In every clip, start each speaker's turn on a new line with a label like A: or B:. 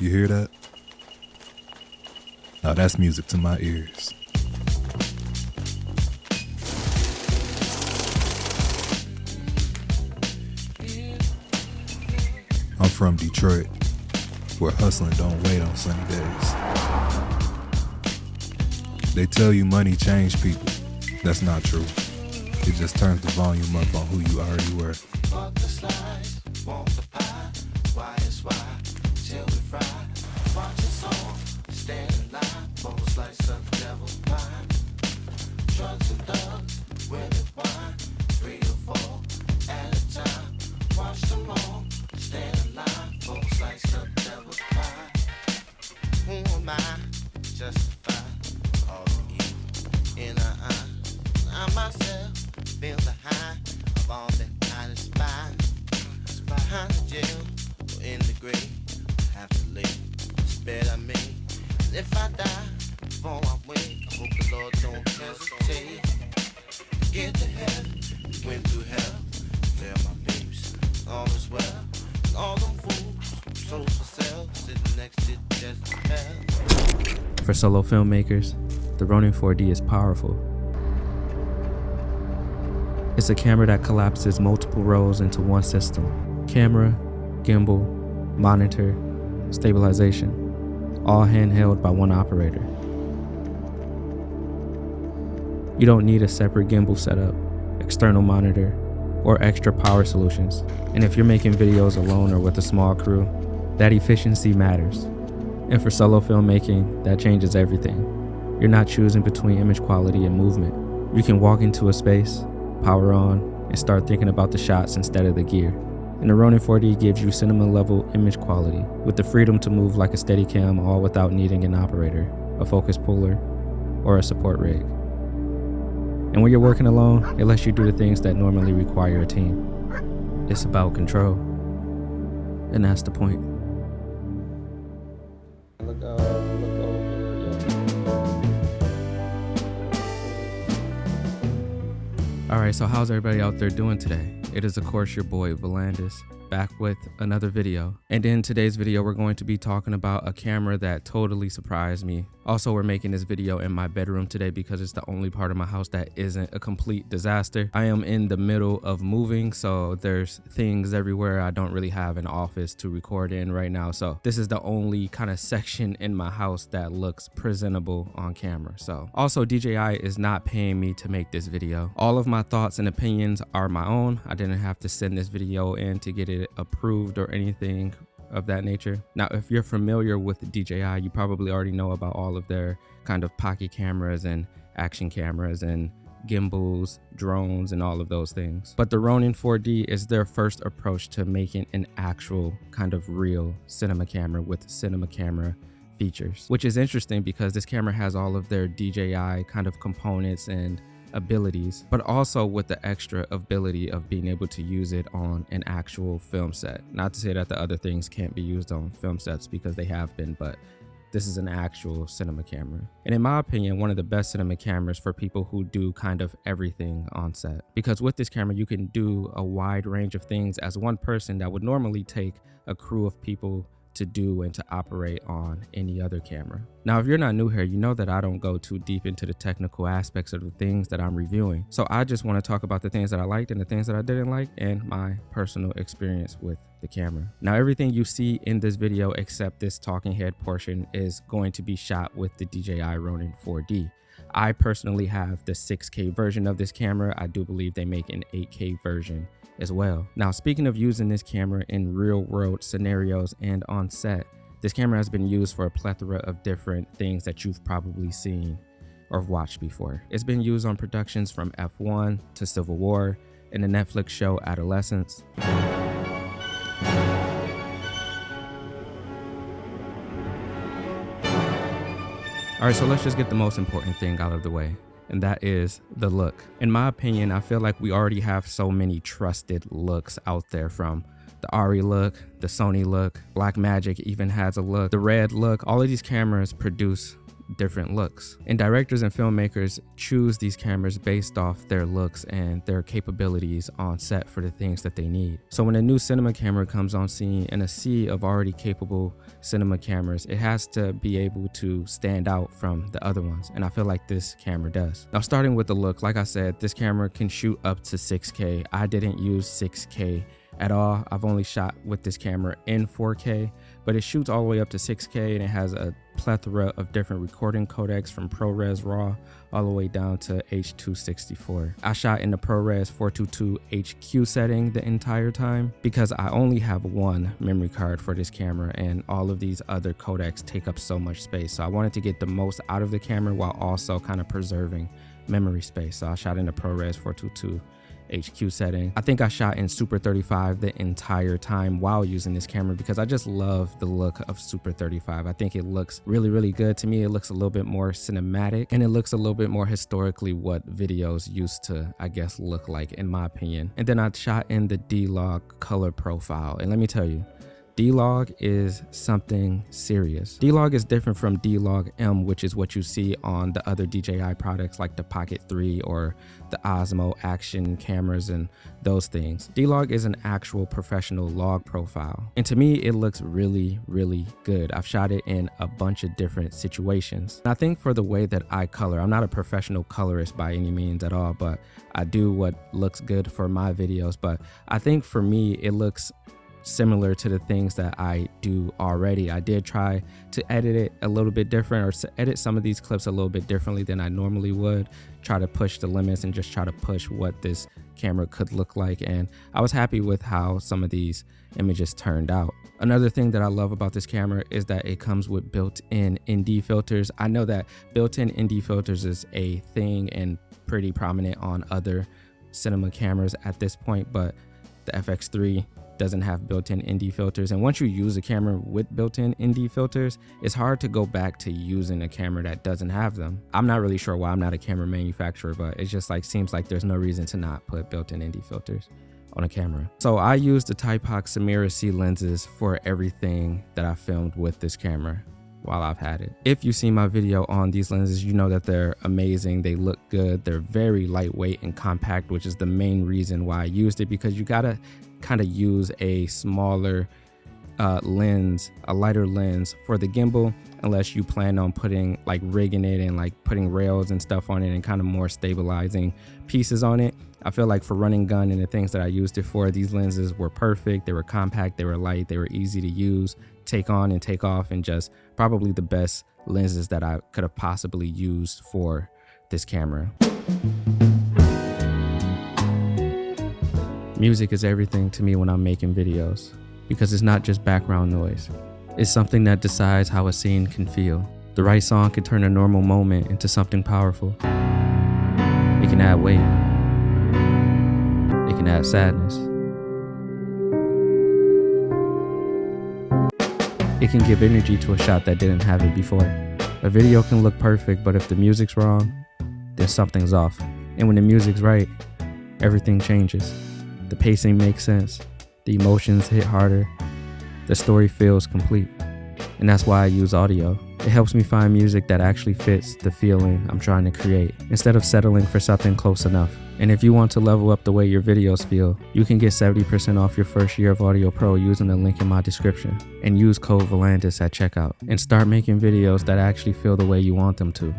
A: You hear that? Now that's music to my ears. I'm from Detroit, where hustling don't wait on sunny days. They tell you money changed people. That's not true. It just turns the volume up on who you already were.
B: Fuck the slice, want the pie. Why is why? Till we fry. Watch a song, stand in line. Bowl slice of devil's pie. Drugs and thugs, women wine. 3 or 4 at a time. Watch them all, stand in line. Bowl slice of devil's pie. Who am I? Justify all the evil in our eye. I myself feel the high of all that I despise. Behind the jail or in the grave, I have to live. Spare I me. And if I die before I wake, I hope the Lord don't hesitate. Get to heaven, went through hell. Tell my peeps, all is well. And all them fools, souls for sale, sitting next to just hell.
C: For solo filmmakers, the Ronin 4D is powerful. It's a camera that collapses multiple roles into one system. Camera, gimbal, monitor, stabilization, all handheld by one operator. You don't need a separate gimbal setup, external monitor, or extra power solutions. And if you're making videos alone or with a small crew, that efficiency matters. And for solo filmmaking, that changes everything. You're not choosing between image quality and movement. You can walk into a space, power on, and start thinking about the shots instead of the gear. And the Ronin 4D gives you cinema level image quality with the freedom to move like a Steadicam, all without needing an operator, a focus puller, or a support rig. And when you're working alone, it lets you do the things that normally require a team. It's about control. And that's the point. Alright, so how's everybody out there doing today? It is of course your boy Volandis, back with another video. And in today's video, we're going to be talking about a camera that totally surprised me. Also, we're making this video in my bedroom today because it's the only part of my house that isn't a complete disaster. I am in the middle of moving, so there's things everywhere. I don't really have an office to record in right now. So this is the only kind of section in my house that looks presentable on camera. So also, DJI is not paying me to make this video. All of my thoughts and opinions are my own. I didn't have to send this video in to get it approved or anything of that nature. Now, if you're familiar with DJI, you probably already know about all of their kind of pocket cameras and action cameras and gimbals, drones, and all of those things. But the Ronin 4D is their first approach to making an actual kind of real cinema camera with cinema camera features, which is interesting because this camera has all of their DJI kind of components and abilities, but also with the extra ability of being able to use it on an actual film set. Not to say that the other things can't be used on film sets, because they have been, but this is an actual cinema camera. And in my opinion, one of the best cinema cameras for people who do kind of everything on set. Because with this camera, you can do a wide range of things as one person that would normally take a crew of people to do and to operate on any other camera. Now, if you're not new here, you know that I don't go too deep into the technical aspects of the things that I'm reviewing. So I just want to talk about the things that I liked and the things that I didn't like and my personal experience with the camera. Now, everything you see in this video except this talking head portion is going to be shot with the DJI Ronin 4D. I personally have the 6K version of this camera. I do believe they make an 8K version as well. Now, speaking of using this camera in real world scenarios and on set, this camera has been used for a plethora of different things that you've probably seen or watched before. It's been used on productions from F1 to Civil War and the Netflix show Adolescence. All right, so let's just get the most important thing out of the way, and that is the look. In my opinion, I feel like we already have so many trusted looks out there, from the Ari look, the Sony look, Blackmagic even has a look, the Red look. All of these cameras produce different looks. And directors and filmmakers choose these cameras based off their looks and their capabilities on set for the things that they need. So when a new cinema camera comes on scene in a sea of already capable cinema cameras, it has to be able to stand out from the other ones. And I feel like this camera does. Now, starting with the look, like I said, this camera can shoot up to 6K. I didn't use 6K at all. I've only shot with this camera in 4K, but it shoots all the way up to 6K, and it has a plethora of different recording codecs from ProRes RAW all the way down to H.264. I shot in the ProRes 422 HQ setting the entire time because I only have one memory card for this camera, and all of these other codecs take up so much space. So I wanted to get the most out of the camera while also kind of preserving memory space. So I shot in the ProRes 422 HQ setting. I think I shot in Super 35 the entire time while using this camera because I just love the look of Super 35. I think it looks really, really good. To me, it looks a little bit more cinematic, and it looks a little bit more historically what videos used to, I guess, look like, in my opinion. And then I shot in the D-Log color profile. And let me tell you, D-Log is something serious. D-Log is different from D-Log M, which is what you see on the other DJI products like the Pocket 3 or the Osmo action cameras and those things. D-Log is an actual professional log profile. And to me, it looks really, really good. I've shot it in a bunch of different situations. And I think for the way that I color, I'm not a professional colorist by any means at all, but I do what looks good for my videos. But I think for me, it looks similar to the things that I do already. I did try to edit it a little bit different, or to edit some of these clips a little bit differently than I normally would, try to push the limits and just try to push what this camera could look like. And I was happy with how some of these images turned out. Another thing that I love about this camera is that it comes with built-in ND filters. I know that built-in ND filters is a thing and pretty prominent on other cinema cameras at this point, but the FX3 doesn't have built-in ND filters. And once you use a camera with built-in ND filters, it's hard to go back to using a camera that doesn't have them. I'm not really sure why. I'm not a camera manufacturer, but it's just like seems like there's no reason to not put built-in ND filters on a camera. So I use the Typox Samira C lenses for everything that I filmed with this camera while I've had it. If you've seen my video on these lenses, you know that they're amazing. They look good. They're very lightweight and compact, which is the main reason why I used it, because you gotta kind of use a smaller lens, a lighter lens for the gimbal, unless you plan on putting like rigging it and like putting rails and stuff on it and kind of more stabilizing pieces on it. I feel like for running gun and the things that I used it for, these lenses were perfect. They were compact, they were light, they were easy to use, take on and take off, and just probably the best lenses that I could have possibly used for this camera. Music is everything to me when I'm making videos, because it's not just background noise. It's something that decides how a scene can feel. The right song can turn a normal moment into something powerful. It can add weight. It can add sadness. It can give energy to a shot that didn't have it before. A video can look perfect, but if the music's wrong, then something's off. And when the music's right, everything changes. The pacing makes sense, the emotions hit harder, the story feels complete. And that's why I use audio. It helps me find music that actually fits the feeling I'm trying to create, instead of settling for something close enough. And if you want to level up the way your videos feel, you can get 70% off your first year of Audio Pro using the link in my description, and use code Volandis at checkout, and start making videos that actually feel the way you want them to.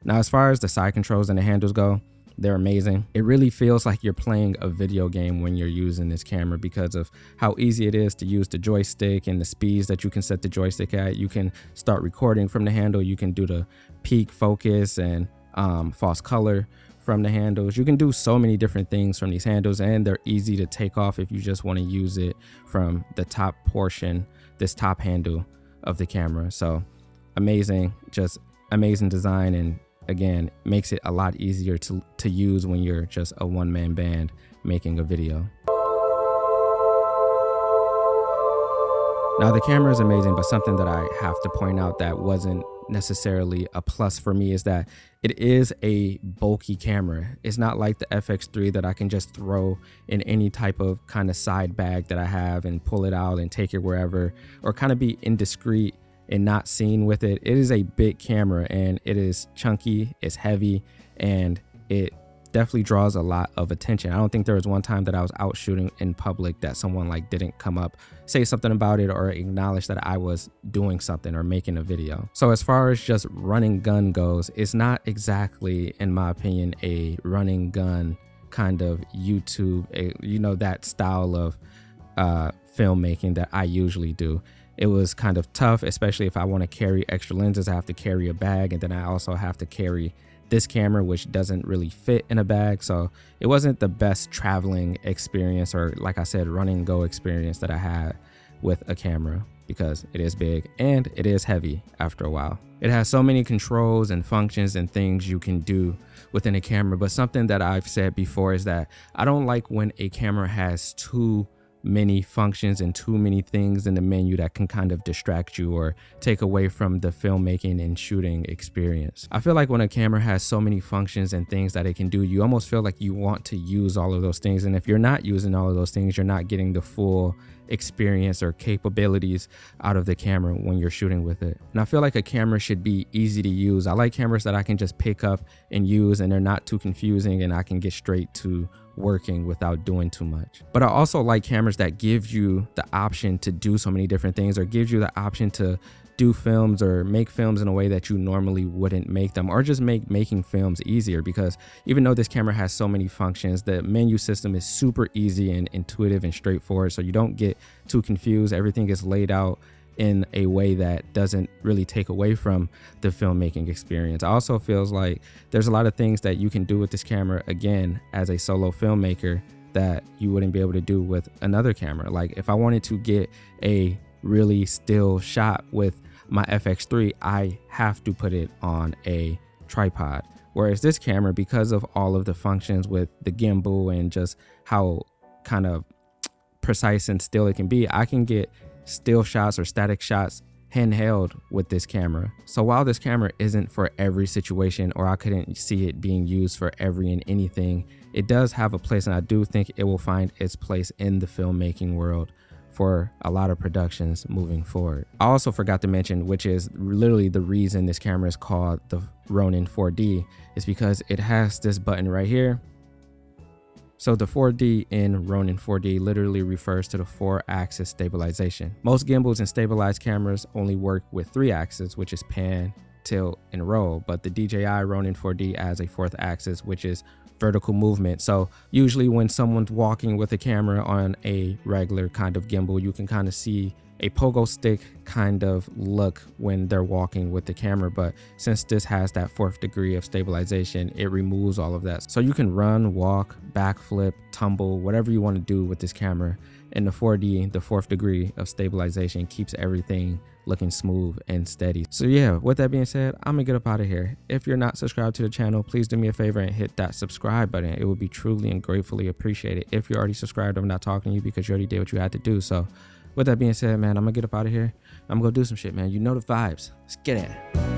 C: Now, as far as the side controls and the handles go, they're amazing. It really feels like you're playing a video game when you're using this camera because of how easy it is to use the joystick and the speeds that you can set the joystick at. You can start recording from the handle. You can do the peak focus and false color from the handles. You can do so many different things from these handles, and they're easy to take off if you just want to use it from the top portion, this top handle of the camera. So amazing, just amazing design, and again, makes it a lot easier to use when you're just a one-man band making a video. Now, the camera is amazing, but something that I have to point out that wasn't necessarily a plus for me is that it is a bulky camera. It's not like the FX3 that I can just throw in any type of kind of side bag that I have and pull it out and take it wherever, or kind of be indiscreet and not seen with it. It is a big camera and it is chunky, it's heavy, and it definitely draws a lot of attention. I don't think there was one time that I was out shooting in public that someone like didn't come up, say something about it, or acknowledge that I was doing something or making a video. So as far as just running gun goes, it's not exactly, in my opinion, a running gun kind of YouTube, that style of filmmaking that I usually do. It was kind of tough, especially if I want to carry extra lenses. I have to carry a bag, and then I also have to carry this camera, which doesn't really fit in a bag. So it wasn't the best traveling experience, or like I said, run and go experience that I had with a camera, because it is big and it is heavy after a while. It has so many controls and functions and things you can do within a camera. But something that I've said before is that I don't like when a camera has too many functions and too many things in the menu that can kind of distract you or take away from the filmmaking and shooting experience. I feel like when a camera has so many functions and things that it can do, you almost feel like you want to use all of those things. And if you're not using all of those things, you're not getting the full experience or capabilities out of the camera when you're shooting with it. And I feel like a camera should be easy to use. I like cameras that I can just pick up and use, and they're not too confusing, and I can get straight to working without doing too much. But I also like cameras that give you the option to do so many different things, or gives you the option to do films or make films in a way that you normally wouldn't make them, or just make making films easier. Because even though this camera has so many functions, the menu system is super easy and intuitive and straightforward, so you don't get too confused. Everything is laid out in a way that doesn't really take away from the filmmaking experience. I also feels like there's a lot of things that you can do with this camera, again, as a solo filmmaker, that you wouldn't be able to do with another camera. Like if I wanted to get a really still shot with my FX3, I have to put it on a tripod. Whereas this camera, because of all of the functions with the gimbal and just how kind of precise and still it can be, I can get still shots or static shots handheld with this camera. So while this camera isn't for every situation, or I couldn't see it being used for every and anything, it does have a place, and I do think it will find its place in the filmmaking world for a lot of productions moving forward. I also forgot to mention, which is literally the reason this camera is called the Ronin 4D, is because it has this button right here. So the 4D in Ronin 4D literally refers to the 4-axis stabilization. Most gimbals and stabilized cameras only work with 3 axes, which is pan, tilt, and roll, but the DJI Ronin 4D adds a 4th axis, which is vertical movement. So usually when someone's walking with a camera on a regular kind of gimbal, you can kind of see a pogo stick kind of look when they're walking with the camera. But since this has that 4th degree of stabilization, it removes all of that. So you can run, walk, backflip, tumble, whatever you want to do with this camera. And the 4D, the 4th degree of stabilization, keeps everything looking smooth and steady. So yeah, with that being said, I'm gonna get up out of here. If you're not subscribed to the channel, please do me a favor and hit that subscribe button. It would be truly and gratefully appreciated. If you're already subscribed, I'm not talking to you because you already did what you had to do. So with that being said, man, I'm gonna get up out of here. I'm gonna go do some shit, man. You know the vibes. Let's get it.